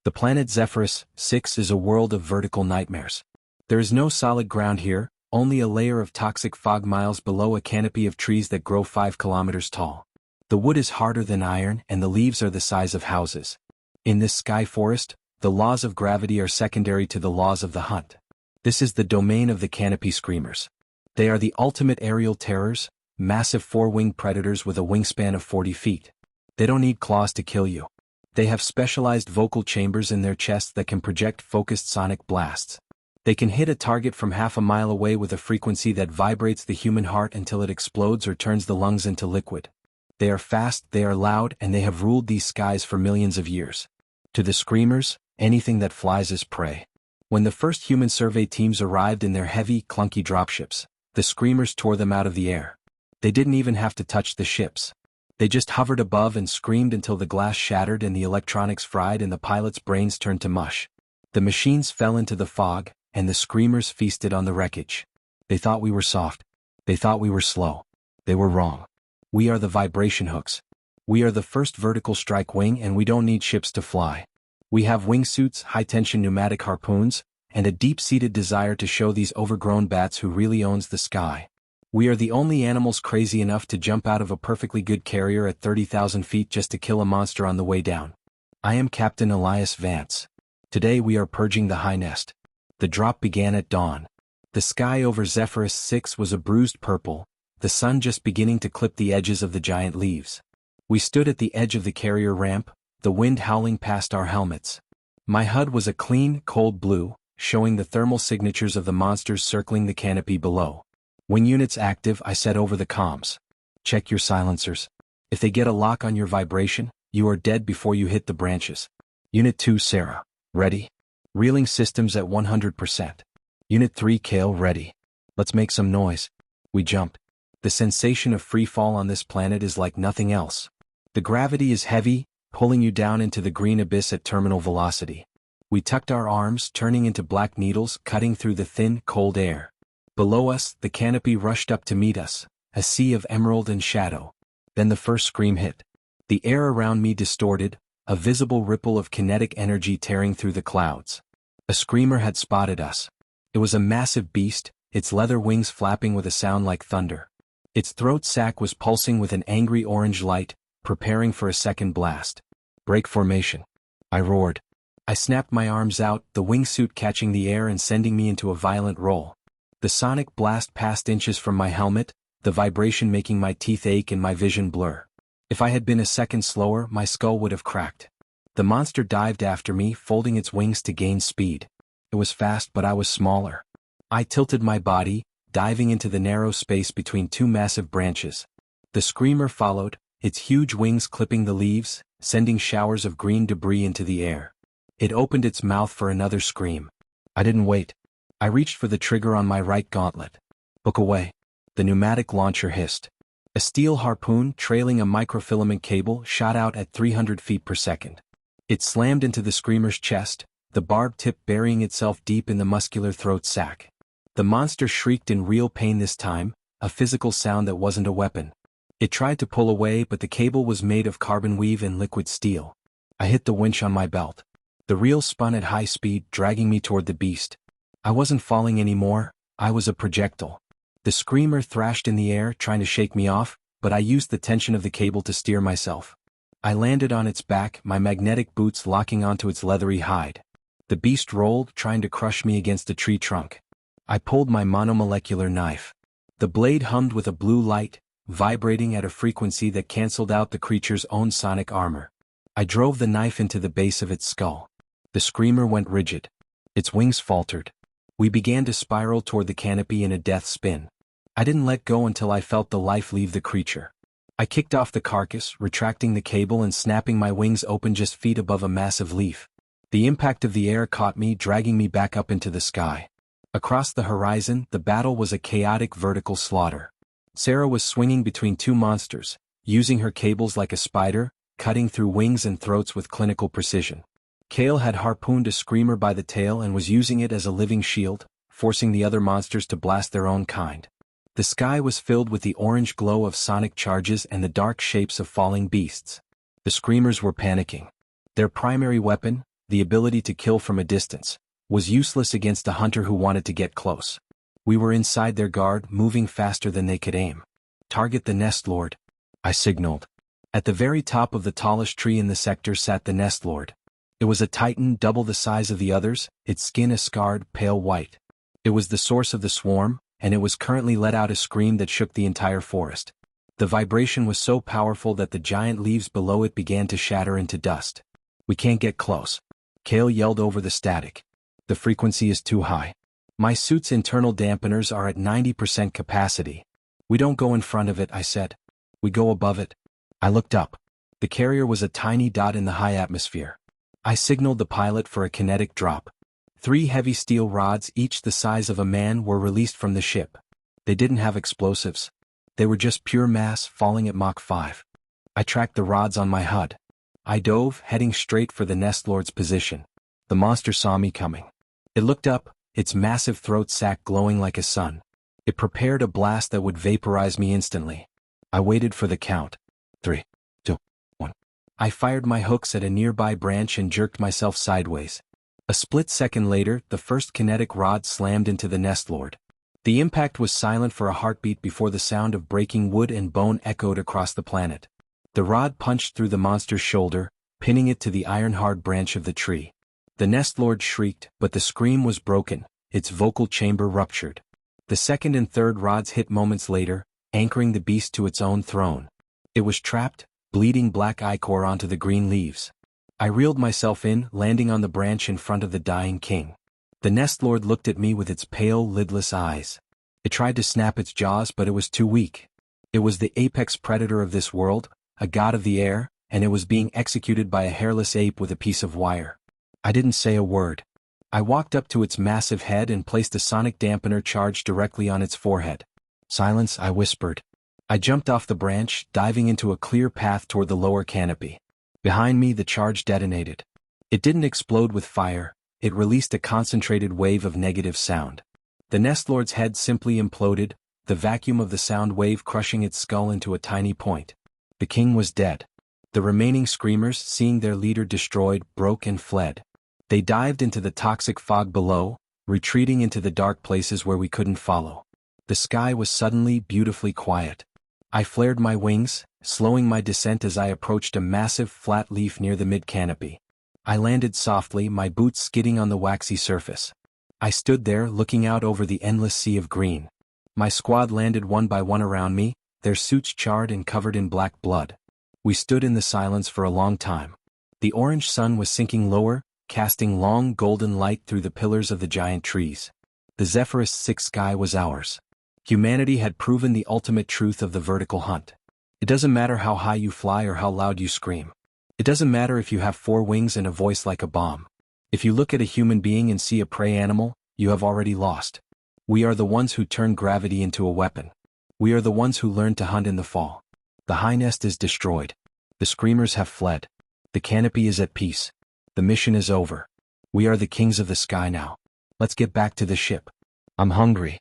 The planet Zephyrus 6 is a world of vertical nightmares. There is no solid ground here, only a layer of toxic fog miles below a canopy of trees that grow 5 kilometers tall. The wood is harder than iron and the leaves are the size of houses. In this sky forest, the laws of gravity are secondary to the laws of the hunt. This is the domain of the canopy screamers. They are the ultimate aerial terrors, massive four-winged predators with a wingspan of 40 feet. They don't need claws to kill you. They have specialized vocal chambers in their chests that can project focused sonic blasts. They can hit a target from half a mile away with a frequency that vibrates the human heart until it explodes or turns the lungs into liquid. They are fast, they are loud, and they have ruled these skies for millions of years. To the screamers, anything that flies is prey. When the first human survey teams arrived in their heavy, clunky dropships, the screamers tore them out of the air. They didn't even have to touch the ships. They just hovered above and screamed until the glass shattered and the electronics fried and the pilots' brains turned to mush. The machines fell into the fog, and the screamers feasted on the wreckage. They thought we were soft. They thought we were slow. They were wrong. We are the vibration hooks. We are the first vertical strike wing, and we don't need ships to fly. We have wingsuits, high-tension pneumatic harpoons, and a deep-seated desire to show these overgrown bats who really owns the sky. We are the only animals crazy enough to jump out of a perfectly good carrier at 30,000 feet just to kill a monster on the way down. I am Captain Elias Vance. Today we are purging the high nest. The drop began at dawn. The sky over Zephyrus 6 was a bruised purple, the sun just beginning to clip the edges of the giant leaves. We stood at the edge of the carrier ramp, the wind howling past our helmets. My HUD was a clean, cold blue, showing the thermal signatures of the monsters circling the canopy below. Wing units active, I said over the comms. Check your silencers. If they get a lock on your vibration, you are dead before you hit the branches. Unit 2 Sarah, ready? Reeling systems at 100%. Unit 3 Kale, ready. Let's make some noise. We jumped. The sensation of free fall on this planet is like nothing else. The gravity is heavy, pulling you down into the green abyss at terminal velocity. We tucked our arms, turning into black needles, cutting through the thin, cold air. Below us, the canopy rushed up to meet us, a sea of emerald and shadow. Then the first scream hit. The air around me distorted, a visible ripple of kinetic energy tearing through the clouds. A screamer had spotted us. It was a massive beast, its leather wings flapping with a sound like thunder. Its throat sac was pulsing with an angry orange light, preparing for a second blast. Break formation. I roared. I snapped my arms out, the wingsuit catching the air and sending me into a violent roll. The sonic blast passed inches from my helmet, the vibration making my teeth ache and my vision blur. If I had been a second slower, my skull would have cracked. The monster dived after me, folding its wings to gain speed. It was fast, but I was smaller. I tilted my body, diving into the narrow space between two massive branches. The screamer followed, its huge wings clipping the leaves, sending showers of green debris into the air. It opened its mouth for another scream. I didn't wait. I reached for the trigger on my right gauntlet. Look away. The pneumatic launcher hissed. A steel harpoon trailing a microfilament cable shot out at 300 feet per second. It slammed into the screamer's chest, the barbed tip burying itself deep in the muscular throat sac. The monster shrieked in real pain this time, a physical sound that wasn't a weapon. It tried to pull away, but the cable was made of carbon weave and liquid steel. I hit the winch on my belt. The reel spun at high speed, dragging me toward the beast. I wasn't falling anymore, I was a projectile. The screamer thrashed in the air, trying to shake me off, but I used the tension of the cable to steer myself. I landed on its back, my magnetic boots locking onto its leathery hide. The beast rolled, trying to crush me against a tree trunk. I pulled my monomolecular knife. The blade hummed with a blue light, vibrating at a frequency that canceled out the creature's own sonic armor. I drove the knife into the base of its skull. The screamer went rigid. Its wings faltered. We began to spiral toward the canopy in a death spin. I didn't let go until I felt the life leave the creature. I kicked off the carcass, retracting the cable and snapping my wings open just feet above a massive leaf. The impact of the air caught me, dragging me back up into the sky. Across the horizon, the battle was a chaotic vertical slaughter. Sarah was swinging between two monsters, using her cables like a spider, cutting through wings and throats with clinical precision. Kale had harpooned a screamer by the tail and was using it as a living shield, forcing the other monsters to blast their own kind. The sky was filled with the orange glow of sonic charges and the dark shapes of falling beasts. The screamers were panicking. Their primary weapon, the ability to kill from a distance, was useless against a hunter who wanted to get close. We were inside their guard, moving faster than they could aim. "Target the nest lord," I signaled. At the very top of the tallest tree in the sector sat the nest lord. It was a titan double the size of the others, its skin a scarred, pale white. It was the source of the swarm, and it was currently let out a scream that shook the entire forest. The vibration was so powerful that the giant leaves below it began to shatter into dust. "We can't get close," Kale yelled over the static. "The frequency is too high. My suit's internal dampeners are at 90% capacity." "We don't go in front of it," I said. "We go above it." I looked up. The carrier was a tiny dot in the high atmosphere. I signaled the pilot for a kinetic drop. 3 heavy steel rods, each the size of a man, were released from the ship. They didn't have explosives. They were just pure mass falling at Mach 5. I tracked the rods on my HUD. I dove, heading straight for the nest lord's position. The monster saw me coming. It looked up, its massive throat sac glowing like a sun. It prepared a blast that would vaporize me instantly. I waited for the count. 3, 2, 1. I fired my hooks at a nearby branch and jerked myself sideways. A split second later, the first kinetic rod slammed into the nest lord. The impact was silent for a heartbeat before the sound of breaking wood and bone echoed across the planet. The rod punched through the monster's shoulder, pinning it to the iron-hard branch of the tree. The nest lord shrieked, but the scream was broken, its vocal chamber ruptured. The second and third rods hit moments later, anchoring the beast to its own throne. It was trapped, bleeding black ichor onto the green leaves. I reeled myself in, landing on the branch in front of the dying king. The nest lord looked at me with its pale, lidless eyes. It tried to snap its jaws, but it was too weak. It was the apex predator of this world, a god of the air, and it was being executed by a hairless ape with a piece of wire. I didn't say a word. I walked up to its massive head and placed a sonic dampener charge directly on its forehead. "Silence," I whispered. I jumped off the branch, diving into a clear path toward the lower canopy. Behind me, the charge detonated. It didn't explode with fire, it released a concentrated wave of negative sound. The nest lord's head simply imploded, the vacuum of the sound wave crushing its skull into a tiny point. The king was dead. The remaining screamers, seeing their leader destroyed, broke and fled. They dived into the toxic fog below, retreating into the dark places where we couldn't follow. The sky was suddenly beautifully quiet. I flared my wings, slowing my descent as I approached a massive flat leaf near the mid-canopy. I landed softly, my boots skidding on the waxy surface. I stood there, looking out over the endless sea of green. My squad landed one by one around me, their suits charred and covered in black blood. We stood in the silence for a long time. The orange sun was sinking lower, casting long golden light through the pillars of the giant trees. The Zephyrus 6 sky was ours. Humanity had proven the ultimate truth of the vertical hunt. It doesn't matter how high you fly or how loud you scream. It doesn't matter if you have 4 wings and a voice like a bomb. If you look at a human being and see a prey animal, you have already lost. We are the ones who turn gravity into a weapon. We are the ones who learn to hunt in the fall. The high nest is destroyed. The screamers have fled. The canopy is at peace. The mission is over. We are the kings of the sky now. Let's get back to the ship. I'm hungry.